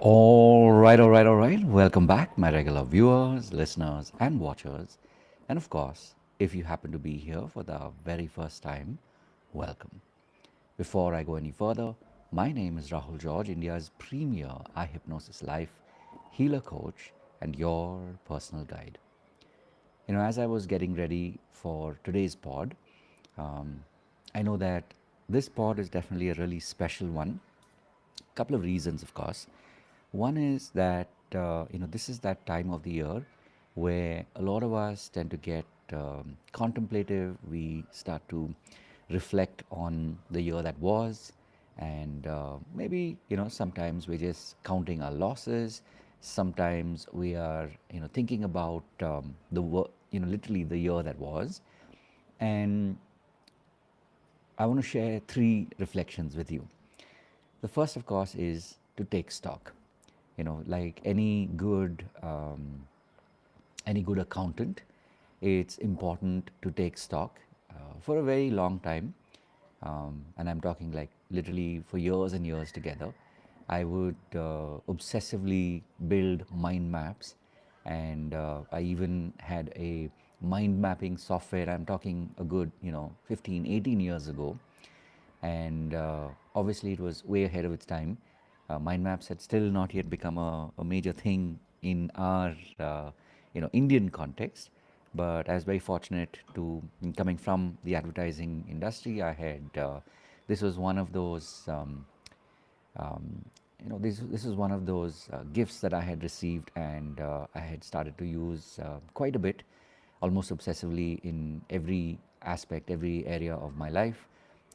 All right. Welcome back, my regular viewers, listeners, and watchers. And of course, if you happen to be here for the very first time, welcome. Before I go any further, my name is Rahul George, India's premier iHypnosis life healer coach and your personal guide. As I was getting ready for today's pod, um, I know that this pod is definitely a really special one. Couple of reasons, of course. One is that this is that time of the year where a lot of us tend to get contemplative. We start to reflect on the year that was, and maybe sometimes we're just counting our losses. Sometimes we are thinking about literally the year that was, and I want to share three reflections with you. The first, of course, is to take stock. Like any good accountant, it's important to take stock for a very long time, and I'm talking like literally for years and years together. I would obsessively build mind maps, and I even had a mind mapping software. I'm talking a good 15, 18 years ago, and obviously it was way ahead of its time. Mind maps had still not yet become a major thing in our Indian context, but I was very fortunate to coming from the advertising industry. I had this was one of those um, this is one of those gifts that I had received, and I had started to use quite a bit, almost obsessively in every aspect, every area of my life,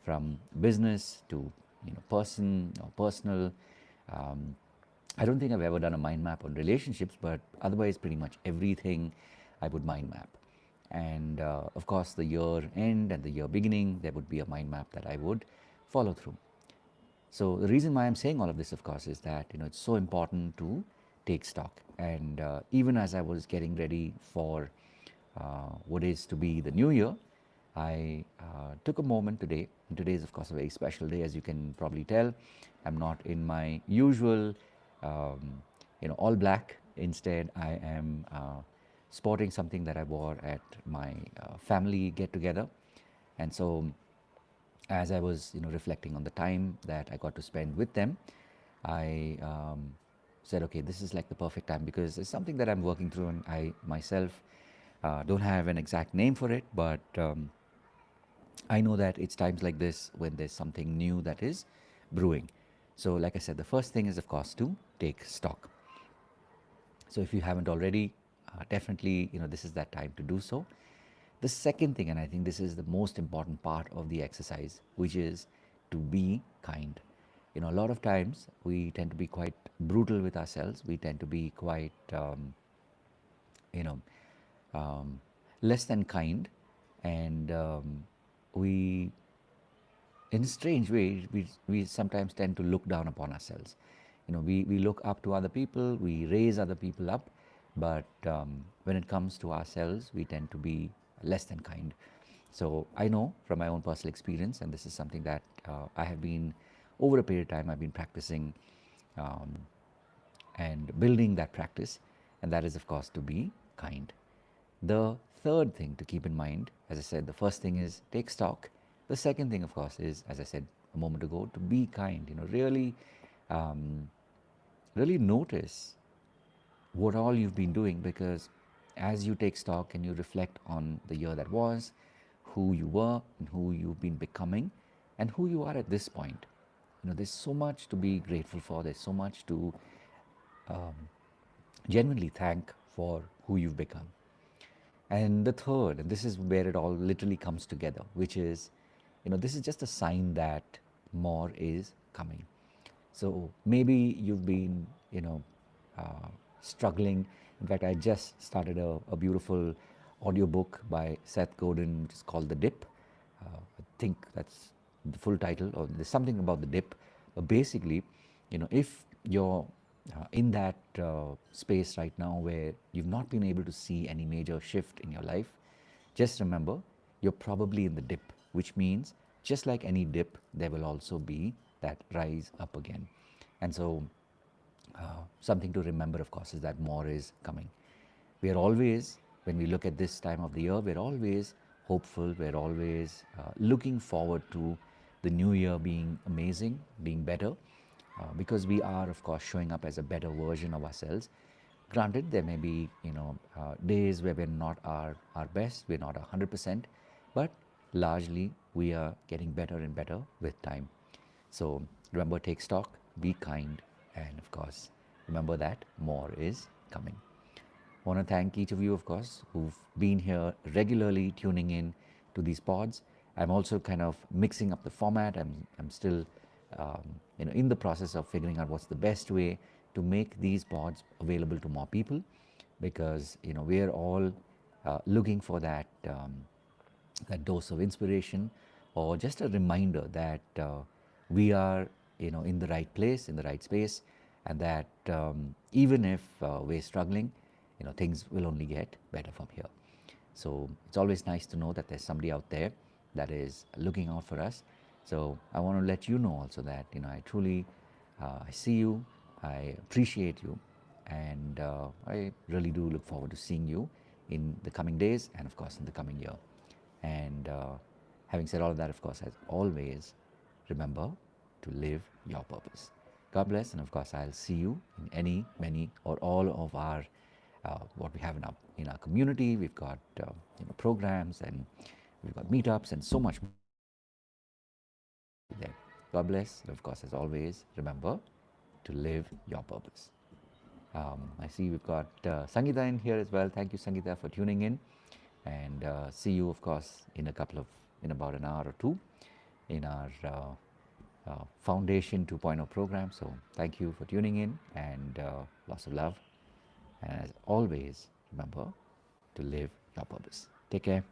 from business to person or personal. Um, I don't think I've ever done a mind map on relationships, but otherwise, pretty much everything I would mind map. And of course, the year end and the year beginning, there would be a mind map that I would follow through. So the reason why I'm saying all of this, of course, is that it's so important to take stock. And even as I was getting ready for what is to be the new year, I took a moment today. And today is, of course, a very special day, as you can probably tell. I'm not in my usual, all black. Instead, I am sporting something that I wore at my family get together. And so as I was, reflecting on the time that I got to spend with them, I said, okay, this is like the perfect time because it's something that I'm working through, and I myself don't have an exact name for it, but I know that it's times like this when there's something new that is brewing. So, like I said, the first thing is, of course, to take stock. So, if you haven't already, definitely, this is that time to do so. The second thing, and I think this is the most important part of the exercise, which is to be kind. A lot of times we tend to be quite brutal with ourselves. We tend to be quite, you know, um, less than kind, and we, in a strange way, we sometimes tend to look down upon ourselves. We look up to other people, we raise other people up, but when it comes to ourselves, we tend to be less than kind. So I know from my own personal experience, and this is something that I have been, over a period of time, I've been practicing um, and building that practice, and that is, of course, to be kind. The third thing to keep in mind, as I said, the first thing is take stock. The second thing, of course, is, as I said a moment ago, to be kind. Really, um, really notice what all you've been doing, because as you take stock and you reflect on the year that was, who you were and who you've been becoming, and who you are at this point, there's so much to be grateful for. There's so much to genuinely thank for who you've become. And the third, and this is where it all literally comes together, which is, this is just a sign that more is coming. So maybe you've been, struggling. In fact, I just started a beautiful audiobook by Seth Godin, which is called The Dip. I think that's the full title, or there's something about the dip. But basically, if you're in that space right now where you've not been able to see any major shift in your life, just remember you're probably in the dip, which means just like any dip, there will also be that rise up again. And so Something to remember, of course, is that more is coming. We are always, when we look at this time of the year, we're always hopeful, we're always looking forward to the new year being amazing, being better, because we are, of course, showing up as a better version of ourselves. Granted, there may be, days where we're not our best, we're not 100%, but largely we are getting better and better with time. So remember, take stock, be kind, and of course, remember that more is coming. I want to thank each of you, of course, who've been here regularly tuning in to these pods. I'm also kind of mixing up the format. I'm still, in the process of figuring out what's the best way to make these pods available to more people, because we're all looking for that dose of inspiration, or just a reminder that we are in the right place, in the right space, and that even if we're struggling, things will only get better from here. So it's always nice to know that there's somebody out there that is looking out for us. So I want to let you know also that I truly I see you, I appreciate you, and I really do look forward to seeing you in the coming days, and of course in the coming year. And having said all of that, of course, as always, remember to live your purpose. God bless, and of course, I'll see you in any, many, or all of our what we have in our community. We've got programs, and we've got meetups, and so much there. God bless, and of course, as always, remember to live your purpose. I see we've got Sangeeta in here as well. Thank you, Sangeeta, for tuning in, and see you, of course, in about an hour or two in our Foundation 2.0 program. So thank you for tuning in, and lots of love. And as always, remember to live your purpose. Take care.